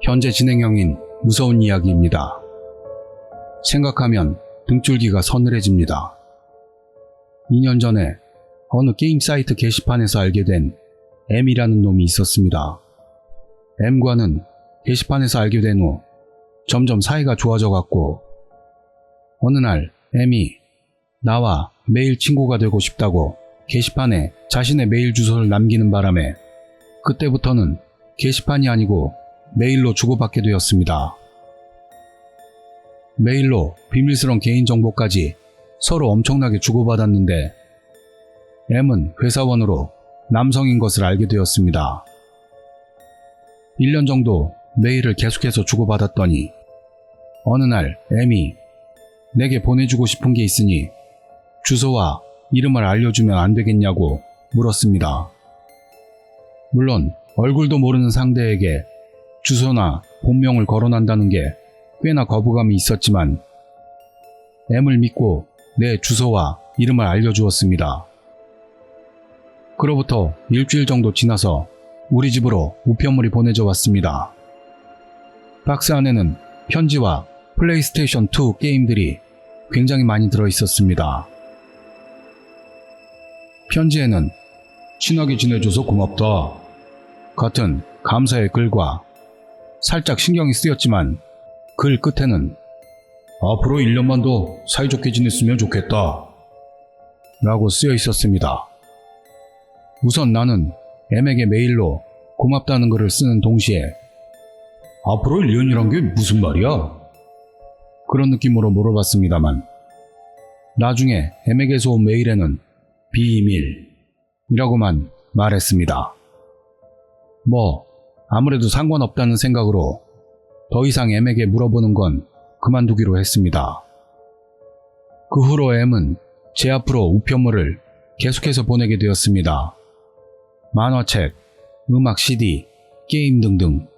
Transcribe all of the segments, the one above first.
현재 진행형인 무서운 이야기입니다. 생각하면 등줄기가 서늘해집니다. 2년 전에 어느 게임 사이트 게시판에서 알게 된 M이라는 놈이 있었습니다. M과는 게시판에서 알게 된 후 점점 사이가 좋아져 갔고, 어느 날 M이 나와 매일 친구가 되고 싶다고 게시판에 자신의 메일 주소를 남기는 바람에 그때부터는 게시판이 아니고 메일로 주고받게 되었습니다. 메일로 비밀스러운 개인정보까지 서로 엄청나게 주고받았는데 M은 회사원으로 남성인 것을 알게 되었습니다. 1년 정도 메일을 계속해서 주고받았더니 어느 날 M이 내게 보내주고 싶은 게 있으니 주소와 이름을 알려주면 안 되겠냐고 물었습니다. 물론 얼굴도 모르는 상대에게 주소나 본명을 거론한다는 게 꽤나 거부감이 있었지만 M을 믿고 내 주소와 이름을 알려주었습니다. 그로부터 일주일 정도 지나서 우리 집으로 우편물이 보내져 왔습니다. 박스 안에는 편지와 플레이스테이션 2 게임들이 굉장히 많이 들어있었습니다. 편지에는 친하게 지내줘서 고맙다 같은 감사의 글과 살짝 신경이 쓰였지만 글 끝에는 앞으로 1년만 더 사이좋게 지냈으면 좋겠다 라고 쓰여 있었습니다. 우선 나는 M에게 메일로 고맙다는 글을 쓰는 동시에 앞으로 1년이란 게 무슨 말이야? 그런 느낌으로 물어봤습니다만 나중에 M에게서 온 메일에는 비밀이라고만 말했습니다. 아무래도 상관없다는 생각으로 더 이상 M에게 물어보는 건 그만두기로 했습니다. 그 후로 M은 제 앞으로 우편물을 계속해서 보내게 되었습니다. 만화책, 음악 CD, 게임 등등.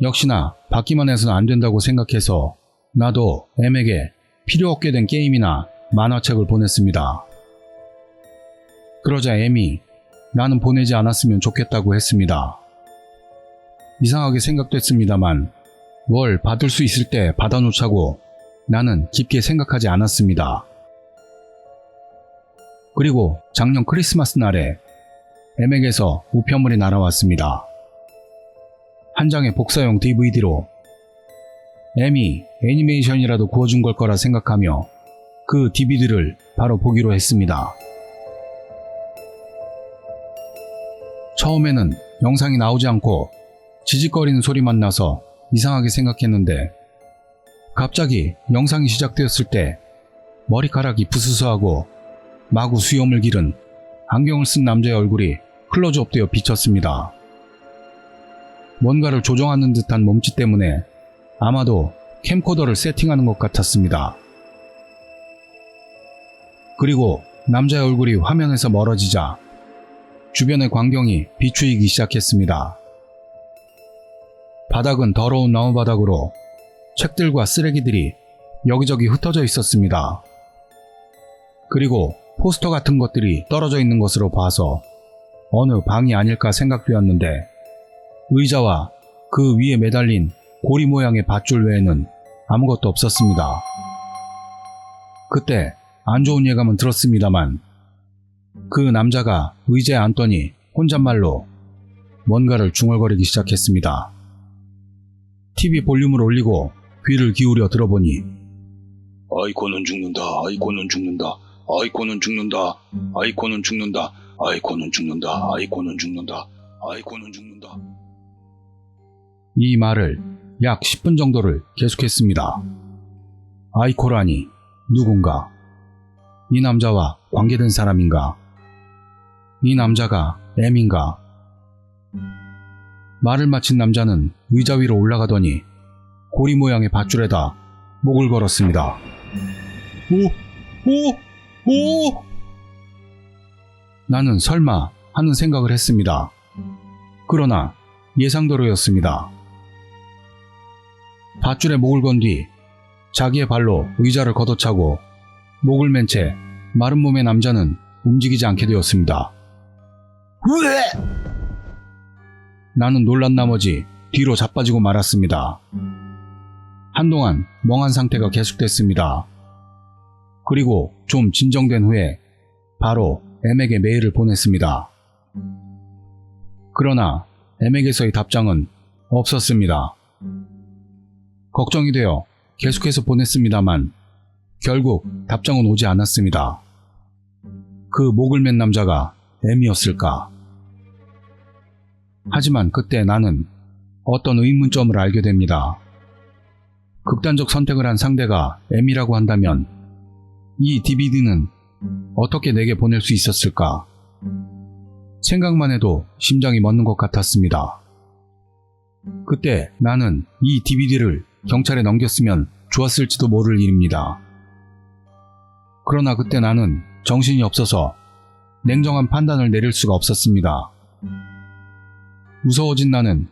역시나 받기만 해서는 안 된다고 생각해서 나도 M에게 필요 없게 된 게임이나 만화책을 보냈습니다. 그러자 M이 나는 보내지 않았으면 좋겠다고 했습니다. 이상하게 생각됐습니다만 뭘 받을 수 있을 때 받아놓자고 나는 깊게 생각하지 않았습니다. 그리고 작년 크리스마스 날에 M에게서 우편물이 날아왔습니다. 한 장의 복사용 DVD로 M이 애니메이션이라도 구워준 걸 거라 생각하며 그 DVD를 바로 보기로 했습니다. 처음에는 영상이 나오지 않고 지직거리는 소리만 나서 이상하게 생각했는데 갑자기 영상이 시작되었을 때 머리카락이 부스스하고 마구 수염을 기른 안경을 쓴 남자의 얼굴이 클로즈업되어 비쳤습니다. 뭔가를 조종하는 듯한 몸짓 때문에 아마도 캠코더를 세팅하는 것 같았습니다. 그리고 남자의 얼굴이 화면에서 멀어지자 주변의 광경이 비추이기 시작했습니다. 바닥은 더러운 나무바닥으로 책들과 쓰레기들이 여기저기 흩어져 있었습니다. 그리고 포스터 같은 것들이 떨어져 있는 것으로 봐서 어느 방이 아닐까 생각되었는데 의자와 그 위에 매달린 고리 모양의 밧줄 외에는 아무것도 없었습니다. 그때 안 좋은 예감은 들었습니다만 그 남자가 의자에 앉더니 혼잣말로 뭔가를 중얼거리기 시작했습니다. TV 볼륨을 올리고 귀를 기울여 들어보니 아이콘은 죽는다, 아이콘은 죽는다, 아이콘은 죽는다, 아이콘은 죽는다, 아이콘은 죽는다, 아이콘은 죽는다, 아이콘은 죽는다. 이 말을 약 10분 정도를 계속했습니다. 아이코라니 누군가? 이 남자와 관계된 사람인가? 이 남자가 M인가? 말을 마친 남자는 의자 위로 올라가더니 고리 모양의 밧줄에다 목을 걸었습니다. 오! 나는 설마 하는 생각을 했습니다. 그러나 예상대로였습니다. 밧줄에 목을 건 뒤 자기의 발로 의자를 걷어차고 목을 맨 채 마른 몸의 남자는 움직이지 않게 되었습니다. 나는 놀란 나머지 뒤로 자빠지고 말았습니다. 한동안 멍한 상태가 계속됐습니다. 그리고 좀 진정된 후에 바로 M에게 메일을 보냈습니다. 그러나 M에게서의 답장은 없었습니다. 걱정이 되어 계속해서 보냈습니다만 결국 답장은 오지 않았습니다. 그 목을 맨 남자가 M이었을까? 하지만 그때 나는 어떤 의문점을 알게 됩니다. 극단적 선택을 한 상대가 M이라고 한다면 이 DVD는 어떻게 내게 보낼 수 있었을까? 생각만 해도 심장이 멎는 것 같았습니다. 그때 나는 이 DVD를 경찰에 넘겼으면 좋았을지도 모를 일입니다. 그러나 그때 나는 정신이 없어서 냉정한 판단을 내릴 수가 없었습니다. 무서워진 나는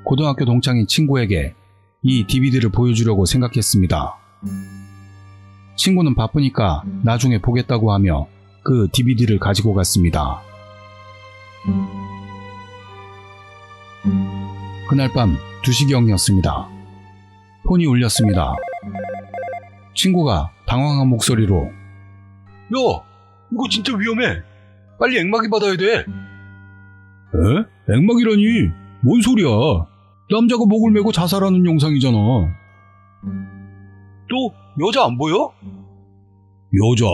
고등학교 동창인 친구에게 이 DVD를 보여주려고 생각했습니다. 친구는 바쁘니까 나중에 보겠다고 하며 그 DVD를 가지고 갔습니다. 그날 밤 2시경이었습니다. 폰이 울렸습니다. 친구가 당황한 목소리로 야, 이거 진짜 위험해. 빨리 액막이 받아야 돼. 에? 액막이라니? 뭔 소리야? 남자가 목을 메고 자살하는 영상이잖아. 또 여자 안 보여? 여자?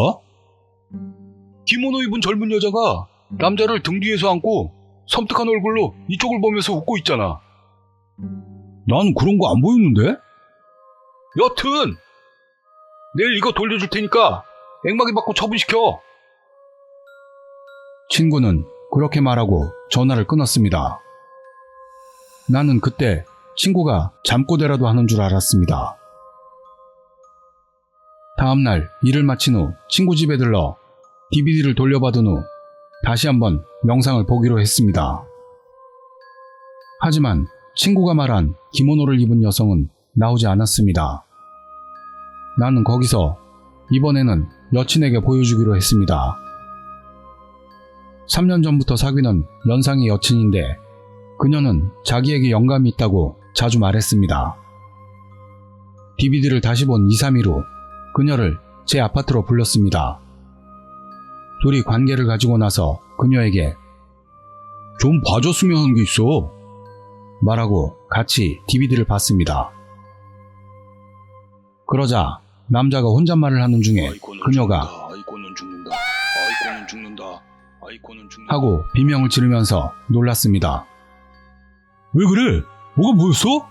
기모노 입은 젊은 여자가 남자를 등 뒤에서 안고 섬뜩한 얼굴로 이쪽을 보면서 웃고 있잖아. 난 그런 거 안 보였는데? 여튼 내일 이거 돌려줄 테니까 액막이 받고 처분시켜. 친구는 그렇게 말하고 전화를 끊었습니다. 나는 그때 친구가 잠꼬대라도 하는 줄 알았습니다. 다음날 일을 마친 후 친구 집에 들러 DVD를 돌려받은 후 다시 한번 영상을 보기로 했습니다. 하지만 친구가 말한 기모노를 입은 여성은 나오지 않았습니다. 나는 거기서 이번에는 여친에게 보여주기로 했습니다. 3년 전부터 사귀는 연상의 여친인데 그녀는 자기에게 영감이 있다고 자주 말했습니다. DVD를 다시 본 2, 3일 후 그녀를 제 아파트로 불렀습니다. 둘이 관계를 가지고 나서 그녀에게 좀 봐줬으면 하는 게 있어. 말하고 같이 DVD를 봤습니다. 그러자 남자가 혼잣말을 하는 중에 그녀가 아이고는 죽는다. 하고 비명을 지르면서 놀랐습니다. 왜 그래? 뭐가 보였어?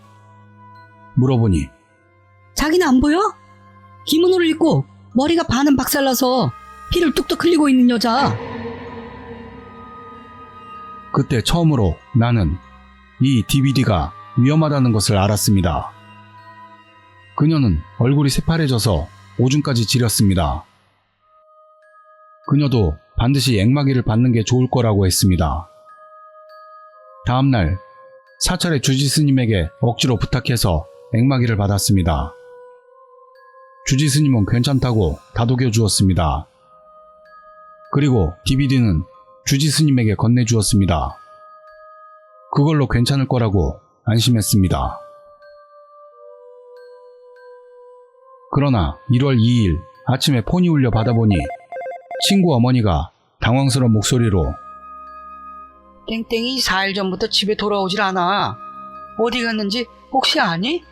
물어보니 자기는 안 보여? 기모노를 입고 머리가 반은 박살나서 피를 뚝뚝 흘리고 있는 여자. 그때 처음으로 나는 이 DVD가 위험하다는 것을 알았습니다. 그녀는 얼굴이 새파래져서 오줌까지 지렸습니다. 그녀도 반드시 액막이를 받는 게 좋을 거라고 했습니다. 다음날 사찰의 주지스님에게 억지로 부탁해서 액막이를 받았습니다. 주지스님은 괜찮다고 다독여 주었습니다. 그리고 DVD는 주지스님에게 건네주었습니다. 그걸로 괜찮을 거라고 안심했습니다. 그러나 1월 2일 아침에 폰이 울려 받아보니 친구 어머니가 당황스러운 목소리로 땡땡이 4일 전부터 집에 돌아오질 않아. 어디 갔는지 혹시 아니?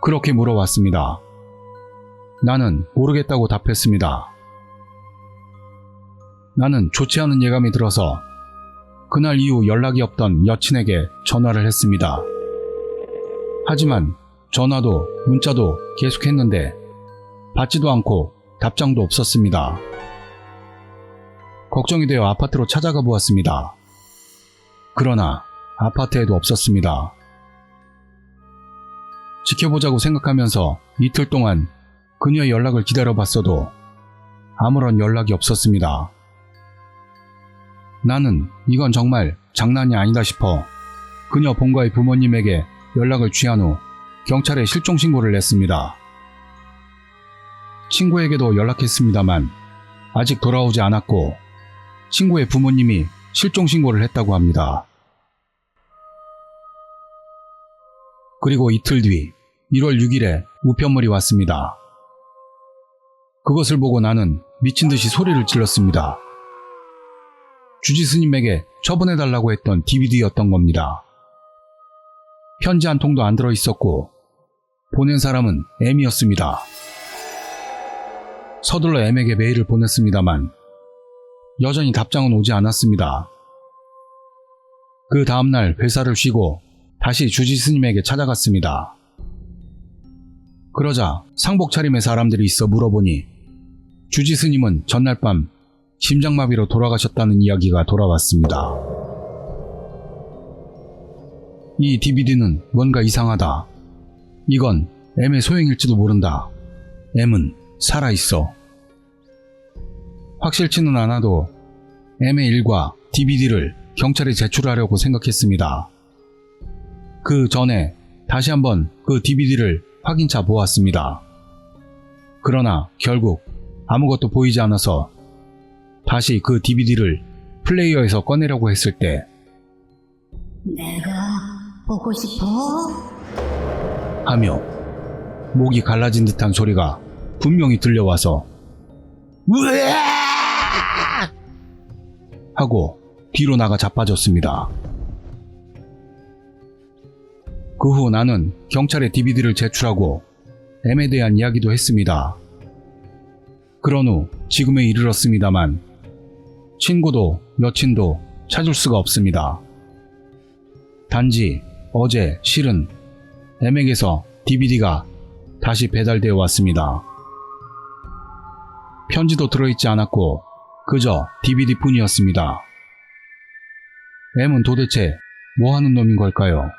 그렇게 물어왔습니다. 나는 모르겠다고 답했습니다. 나는 좋지 않은 예감이 들어서 그날 이후 연락이 없던 여친에게 전화를 했습니다. 하지만 전화도 문자도 계속했는데 받지도 않고 답장도 없었습니다. 걱정이 되어 아파트로 찾아가 보았습니다. 그러나 아파트에도 없었습니다. 지켜보자고 생각하면서 이틀 동안 그녀의 연락을 기다려봤어도 아무런 연락이 없었습니다. 나는 이건 정말 장난이 아니다 싶어 그녀 본가의 부모님에게 연락을 취한 후 경찰에 실종 신고를 냈습니다. 친구에게도 연락했습니다만 아직 돌아오지 않았고 친구의 부모님이 실종 신고를 했다고 합니다. 그리고 이틀 뒤 1월 6일에 우편물이 왔습니다. 그것을 보고 나는 미친 듯이 소리를 질렀습니다. 주지 스님에게 처분해달라고 했던 DVD였던 겁니다. 편지 한 통도 안 들어있었고 보낸 사람은 M이었습니다. 서둘러 M에게 메일을 보냈습니다만 여전히 답장은 오지 않았습니다. 그 다음날 회사를 쉬고 다시 주지 스님에게 찾아갔습니다. 그러자 상복 차림의 사람들이 있어 물어보니 주지 스님은 전날 밤 심장마비로 돌아가셨다는 이야기가 돌아왔습니다. 이 DVD는 뭔가 이상하다. 이건 M의 소행일지도 모른다. M은 살아있어. 확실치는 않아도 M의 일과 DVD를 경찰에 제출하려고 생각했습니다. 그 전에 다시 한번 그 DVD를 확인차 보았습니다. 그러나 결국 아무것도 보이지 않아서 다시 그 DVD를 플레이어에서 꺼내려고 했을 때 내가 보고 싶어? 하며 목이 갈라진 듯한 소리가 분명히 들려와서 으아! 하고 뒤로 나가 자빠졌습니다. 그 후 나는 경찰에 DVD를 제출하고 M에 대한 이야기도 했습니다. 그런 후 지금에 이르렀습니다만 친구도 여친도 찾을 수가 없습니다. 단지 어제 실은 M에게서 DVD가 다시 배달되어 왔습니다. 편지도 들어있지 않았고 그저 DVD 뿐이었습니다. M은 도대체 뭐 하는 놈인 걸까요?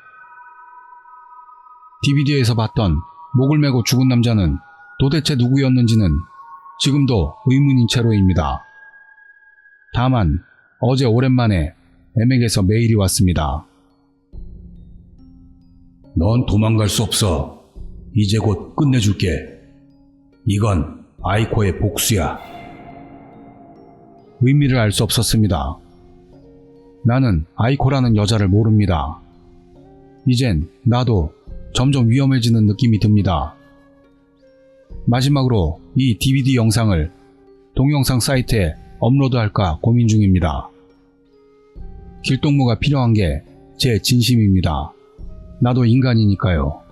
DVD에서 봤던 목을 메고 죽은 남자는 도대체 누구였는지는 지금도 의문인 채로입니다. 다만 어제 오랜만에 M에게서 메일이 왔습니다. 넌 도망갈 수 없어. 이제 곧 끝내줄게. 이건 아이코의 복수야. 의미를 알 수 없었습니다. 나는 아이코라는 여자를 모릅니다. 이젠 나도 점점 위험해지는 느낌이 듭니다. 마지막으로 이 DVD 영상을 동영상 사이트에 업로드할까 고민 중입니다. 길동무가 필요한 게 제 진심입니다. 나도 인간이니까요.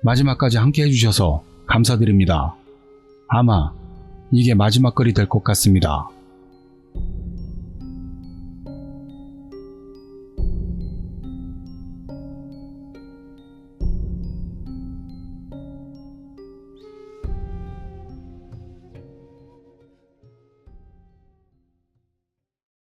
마지막까지 함께 해주셔서 감사드립니다. 아마 이게 마지막 글이 될 것 같습니다.